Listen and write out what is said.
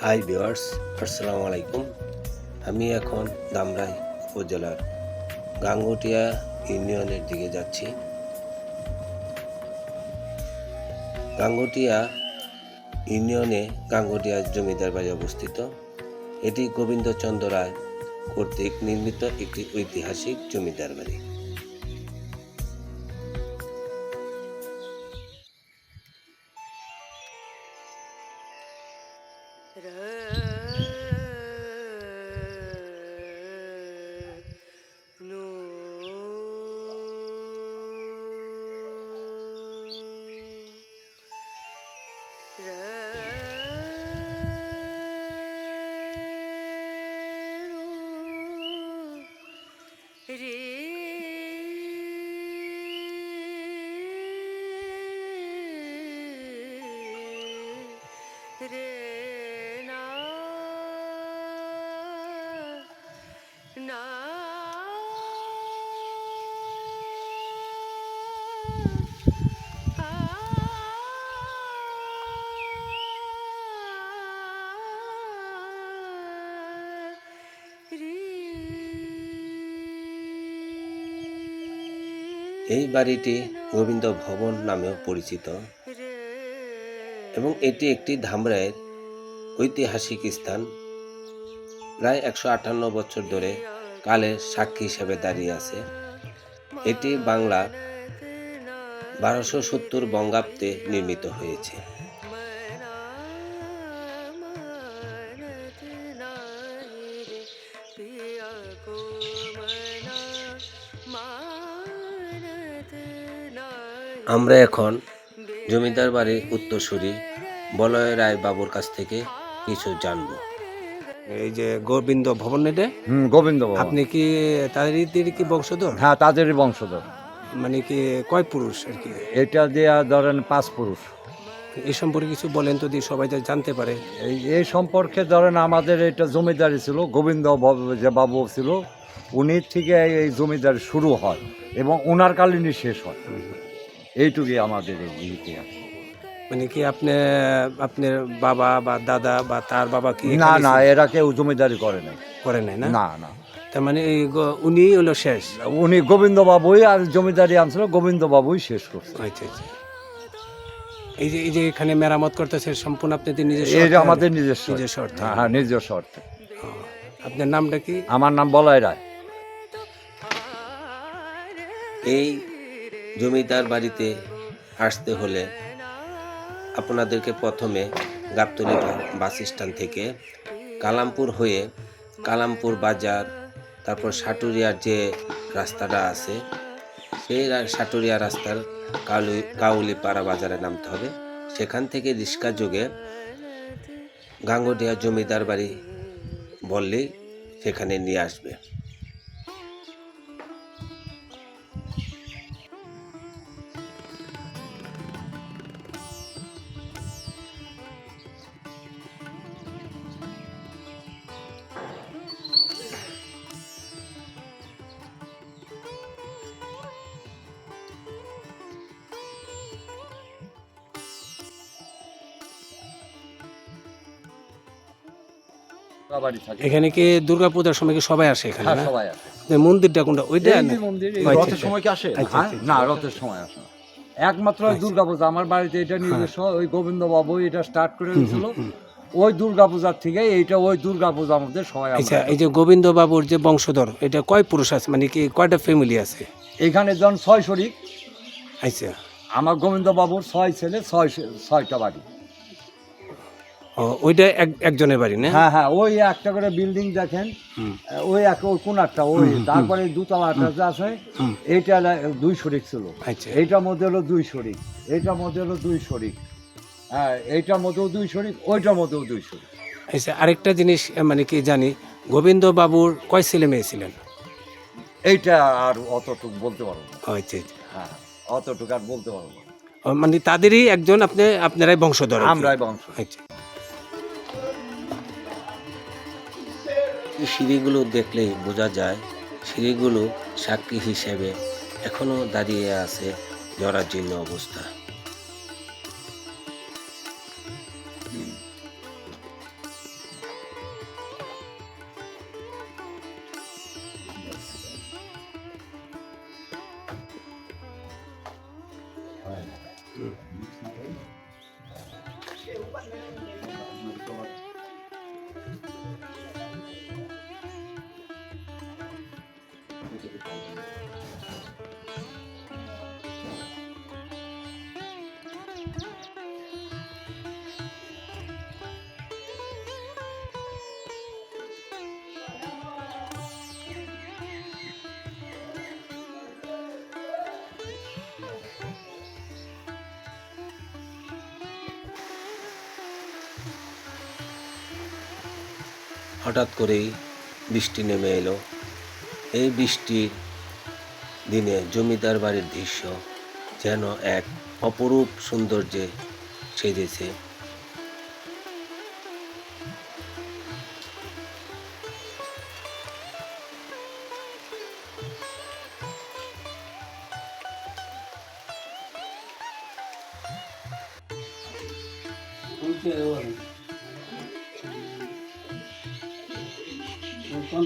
Hi viewers, আসসালামু আলাইকুম। আমি এখন ধামরাই উপজেলার গাঙ্গুটিয়া ইউনিয়নের দিকে যাচ্ছি। গাঙ্গুটিয়া ইউনিয়নে গাঙ্গুটিয়া জমিদার বাড়ি অবস্থিত। এটি গোবিন্দচন্দ্র রায় কর্তৃক নির্মিত একটি ঐতিহাসিক জমিদার বাড়ি। এই বাড়িটি গোবিন্দ ভবন নামেও পরিচিত এবং এটি একটি ধামরাইয়ের ঐতিহাসিক স্থান। প্রায় 158 বছর ধরে কালের সাক্ষী হিসেবে দাঁড়িয়ে আছে। এটি বাংলা 1270 বঙ্গাব্দে নির্মিত হয়েছে। আমরা এখন জমিদার বাড়ির উত্তরসূরি বলয় রায় বাবুর কাছ থেকে কিছু জানবো। এই যে গোবিন্দ ভবন, এটা গোবিন্দ ভবন। আপনি কি তাদের কি বংশধর? হ্যাঁ, তাদেরই বংশধর। মানে কি কয় পুরুষ আর কি? এটা দিয়া ধরেন 5 পুরুষ। এই সম্পর্কে কিছু বলেন তো, দিয়ে সবাই যাতে জানতে পারে। এই সম্পর্কে ধরেন আমাদের এটা জমিদারি ছিল, গোবিন্দ যে বাবু ছিল উনি থেকে এই জমিদারি শুরু হয় এবং ওনার কালীনই শেষ হয়। এইটুকুই আমাদের এই ইতিহাস। মানে কি আপনার বাবা বা দাদা বা তার বাবা কি না না, এরা কেউ জমিদারি করে নাই। করে নাই? না না না, তার মানে এই উনি হলো শেষ। উনি গোবিন্দ বাবুই আর জমিদারি আনছিল, গোবিন্দ বাবুই শেষ করছে। আচ্ছা আচ্ছা। এই যে এখানে মেরামত করতেছে সম্পূর্ণ আপনাদের নিজস্ব? এই যে আমাদের নিজস্ব অর্থ। হ্যাঁ, নিজস্ব অর্থ। আপনার নামটা কি? আমার নাম বলয় রায়। এই জমিদার বাড়িতে আসতে হলে আপনাদেরকে প্রথমে গাবতলী বাস স্ট্যান্ড থেকে কালামপুর হয়ে কালামপুর বাজার, তারপর সাটুরিয়ার যে রাস্তাটা আছে সেই সাটুরিয়া রাস্তার কাউলিপাড়া বাজারে নামতে হবে। সেখান থেকে রিক্সা যোগে গাঙ্গুটিয়া জমিদার বাড়ি বললেই সেখানে নিয়ে আসবে। এখানে কি দুর্গা পূজার সময় কি সবাই আসে এখানে? হ্যাঁ, সবাই আসে। মন্দিরটা কোনটা? ওইটা মন্দির আচ্ছা, রথের আচ্ছা। সময় কি আসে? আচ্ছা, আচ্ছা, না, আচ্ছা। রথের সময় আসে না। একমাত্র ওই দুর্গাপূজা আমার বাড়িতে এটা নিজস্ব, ওই গোবিন্দ বাবু এটা স্টার্ট করে দিয়েছিল। ওই দুর্গাপূজার থেকে এইটা ওই দুর্গাপূজার মধ্যে সবাই। আচ্ছা, এই যে গোবিন্দ বাবুর যে বংশধর, এটা কয় পুরুষ আছে? মানে কি কয়টা ফ্যামিলি আছে এখানে? যখন 6 শরিক। আচ্ছা, আমার গোবিন্দ বাবুর 6 ছেলে, 6টা বাড়ি। ওইটা একজনের বাড়ি না? হ্যাঁ হ্যাঁ, ওই একটা করে বিল্ডিং দেখেন, ওই ওই কোনারটা, ওই তারপরে দুতলাটা যে আছে এইটা 2 শরিক ছিল। আচ্ছা, এইটার মধ্যে হলো 2 শরিক, এইটার মধ্যে হলো 2 শরিক, হ্যাঁ এইটার মধ্যেও 2 শরিক, ওইটার মধ্যেও 2 শরিক। আচ্ছা, আরেকটা জিনিস মানে কি জানি, গোবিন্দ বাবুর কয় ছেলে মেয়ে ছিলেন? এইটা আর অতটুকু বলতে পারবো না। আচ্ছা আচ্ছা। হ্যাঁ, অতটুকু আর বলতে পারবো না। মানে তাদেরই একজন আপনারাই বংশধর? আমরাই বংশ। আচ্ছা। সিঁড়িগুলো দেখলেই বোঝা যায় সিঁড়িগুলো সাক্ষী হিসেবে এখনো দাঁড়িয়ে আছে জরাজীর্ণ অবস্থা। হঠাৎ করেই বৃষ্টি নেমে এলো। এই বৃষ্টির দিনে জমিদার বাড়ির দৃশ্য যেন এক অপরূপ সৌন্দর্যে সেজেছে। কোন